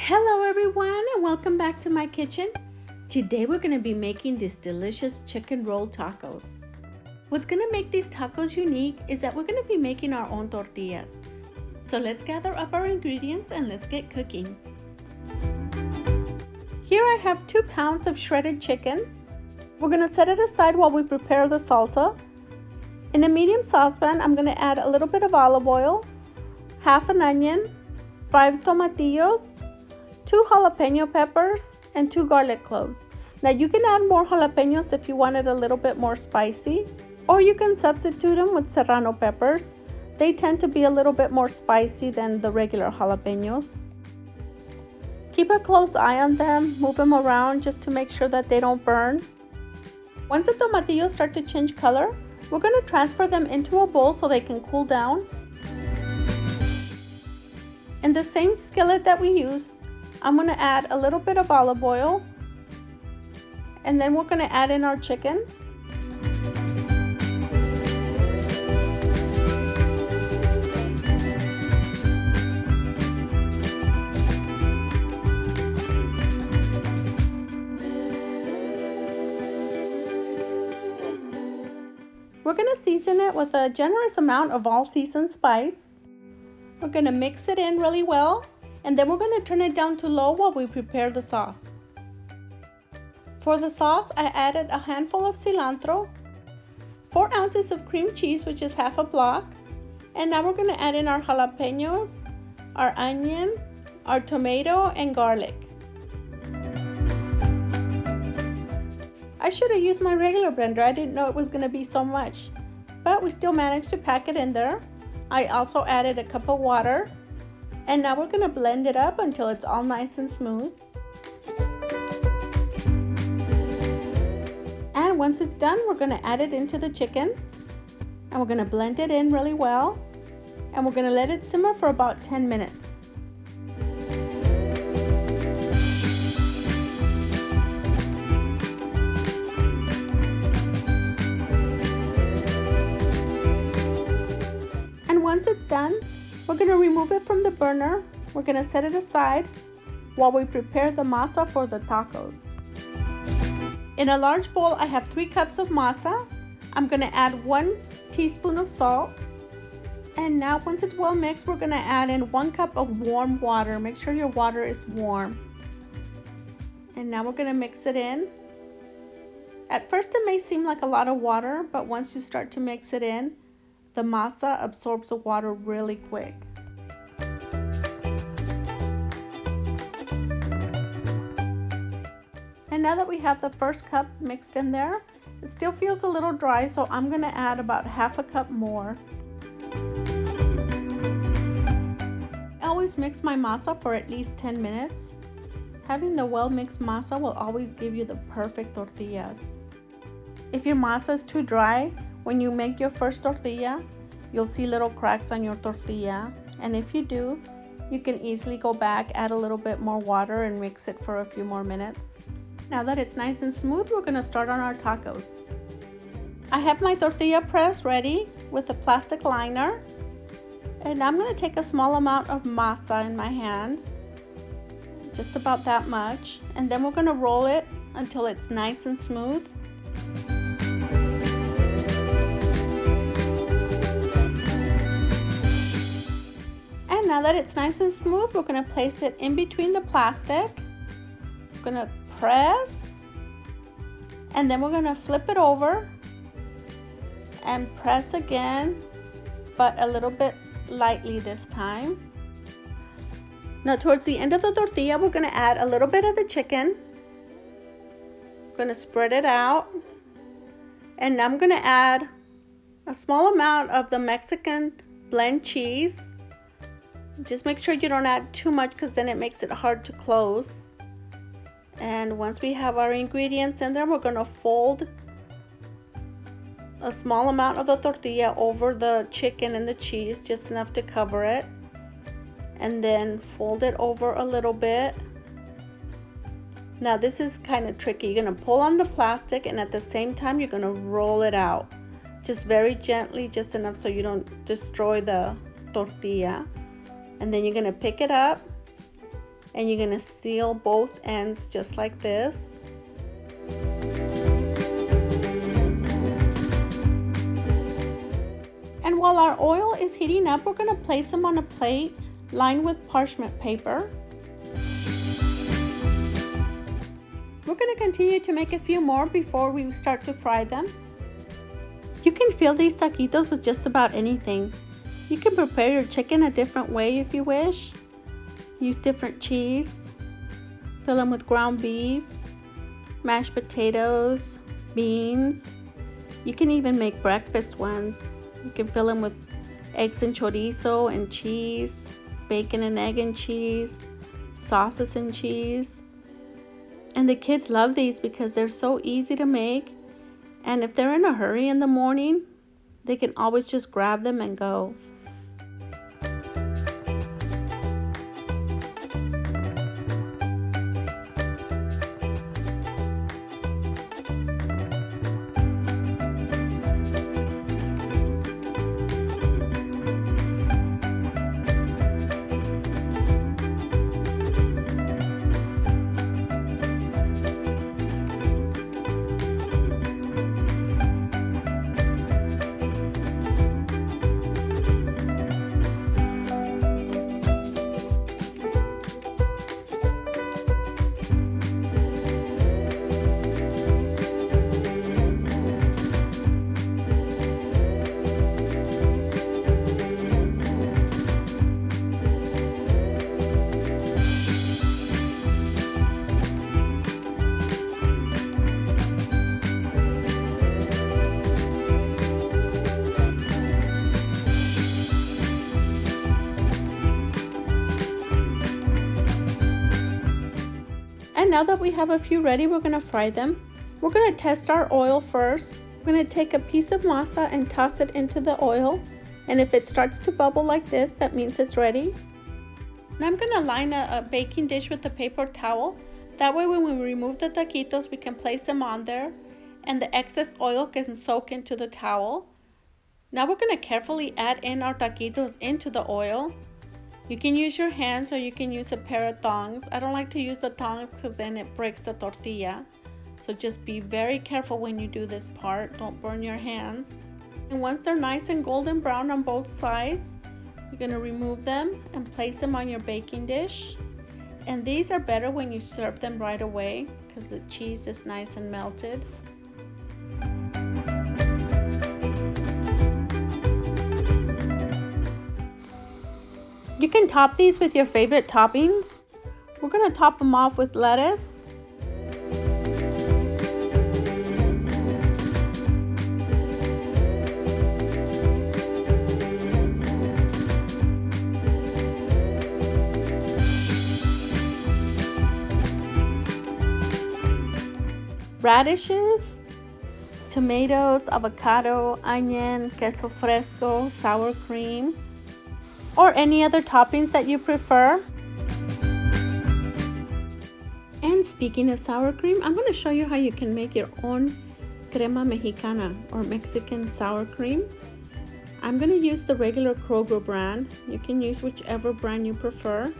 Hello everyone and welcome back to my kitchen. Today we're going to be making these delicious chicken roll tacos. What's going to make these tacos unique is that we're going to be making our own tortillas. So let's gather up our ingredients and let's get cooking. Here I have 2 pounds of shredded chicken. We're going to set it aside while we prepare the salsa. In a medium saucepan, I'm going to add a little bit of olive oil, half an onion, 5 tomatillos, 2 jalapeno peppers, and 2 garlic cloves. Now you can add more jalapenos if you want it a little bit more spicy, or you can substitute them with serrano peppers. They tend to be a little bit more spicy than the regular jalapenos. Keep a close eye on them, move them around just to make sure that they don't burn. Once the tomatillos start to change color, we're going to transfer them into a bowl so they can cool down. In the same skillet that we used, I'm going to add a little bit of olive oil, and then we're going to add in our chicken. We're going to season it with a generous amount of all-season spice. We're going to mix it in really well, and then we're going to turn it down to low while we prepare the sauce. For the sauce, I added a handful of cilantro, 4 ounces of cream cheese, which is half a block, and now we're going to add in our jalapenos, our onion, our tomato, and garlic. I should have used my regular blender. I didn't know it was going to be so much, but we still managed to pack it in there. I also added a cup of water, and now we're going to blend it up until it's all nice and smooth. And once it's done, we're going to add it into the chicken, and we're going to blend it in really well, and we're going to let it simmer for about 10 minutes. Once it's done, we're going to remove it from the burner. We're going to set it aside while we prepare the masa for the tacos. In a large bowl, I have 3 cups of masa. I'm going to add 1 teaspoon of salt. And now once it's well mixed, we're going to add in 1 cup of warm water. Make sure your water is warm. And now we're going to mix it in. At first it may seem like a lot of water, but once you start to mix it in, the masa absorbs the water really quick. And now that we have the first cup mixed in there, it still feels a little dry, so I'm going to add about half a cup more. I always mix my masa for at least 10 minutes. Having the well-mixed masa will always give you the perfect tortillas. If your masa is too dry, when you make your first tortilla, you'll see little cracks on your tortilla. And if you do, you can easily go back, add a little bit more water, and mix it for a few more minutes. Now that it's nice and smooth, we're going to start on our tacos. I have my tortilla press ready with a plastic liner. And I'm going to take a small amount of masa in my hand, just about that much. And then we're going to roll it until it's nice and smooth. Now that it's nice and smooth, we're going to place it in between the plastic. We're going to press, and then we're going to flip it over and press again, but a little bit lightly this time. Now towards the end of the tortilla, we're going to add a little bit of the chicken. I'm going to spread it out, and I'm going to add a small amount of the Mexican blend cheese. Just make sure you don't add too much because then it makes it hard to close. And once we have our ingredients in there, we're going to fold a small amount of the tortilla over the chicken and the cheese, just enough to cover it. And then fold it over a little bit. Now this is kind of tricky. You're going to pull on the plastic, and at the same time you're going to roll it out. Just very gently, just enough so you don't destroy the tortilla. And then you're going to pick it up and you're gonna seal both ends just like this. And while our oil is heating up, we're gonna place them on a plate lined with parchment paper. We're gonna continue to make a few more before we start to fry them. You can fill these taquitos with just about anything. You can prepare your chicken a different way if you wish. Use different cheese. Fill them with ground beef, mashed potatoes, beans. You can even make breakfast ones. You can fill them with eggs and chorizo and cheese, bacon and egg and cheese, sauces and cheese. And the kids love these because they're so easy to make. And if they're in a hurry in the morning, they can always just grab them and go. And now that we have a few ready, we're gonna fry them. We're gonna test our oil first. We're gonna take a piece of masa and toss it into the oil. And if it starts to bubble like this, that means it's ready. Now I'm gonna line a baking dish with a paper towel. That way when we remove the taquitos, we can place them on there and the excess oil can soak into the towel. Now we're gonna carefully add in our taquitos into the oil. You can use your hands or you can use a pair of tongs. I don't like to use the tongs because then it breaks the tortilla. So just be very careful when you do this part. Don't burn your hands. And once they're nice and golden brown on both sides, you're gonna remove them and place them on your baking dish. And these are better when you serve them right away because the cheese is nice and melted. You can top these with your favorite toppings. We're gonna top them off with lettuce. Radishes, tomatoes, avocado, onion, queso fresco, sour cream, or any other toppings that you prefer. And speaking of sour cream, I'm going to show you how you can make your own crema mexicana or Mexican sour cream. I'm going to use the regular Kroger brand. You can use whichever brand you prefer.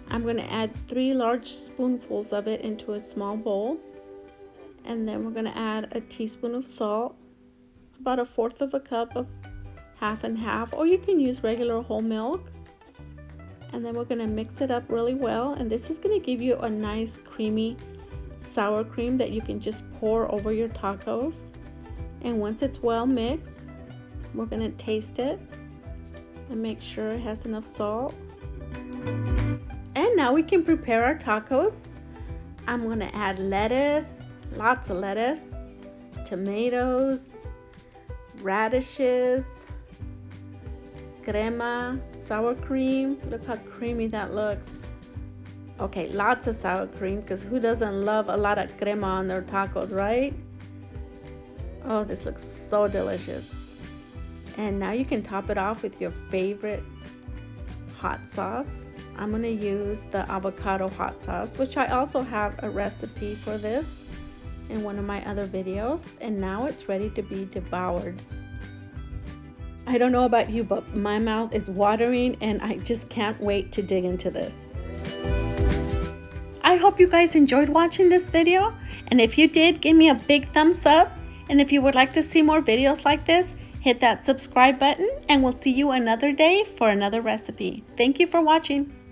I'm going to add 3 large spoonfuls of it into a small bowl. And then we're going to add a teaspoon of salt, about 1/4 of a cup of half and half, or you can use regular whole milk. And then we're going to mix it up really well, and this is going to give you a nice creamy sour cream that you can just pour over your tacos. And once it's well mixed, we're going to taste it and make sure it has enough salt. And now we can prepare our tacos. I'm going to add lettuce, lots of lettuce, tomatoes, radishes, crema, sour cream. Look how creamy that looks. Okay, lots of sour cream, because who doesn't love a lot of crema on their tacos, right? Oh, this looks so delicious. And now you can top it off with your favorite hot sauce. I'm going to use the avocado hot sauce, which I also have a recipe for this in one of my other videos. And now it's ready to be devoured. I don't know about you, but my mouth is watering and I just can't wait to dig into this. hope you guys enjoyed watching this video. And if you did, give me a big thumbs up. And if you would like to see more videos like this, hit that subscribe button and we'll see you another day for another recipe. Thank you for watching.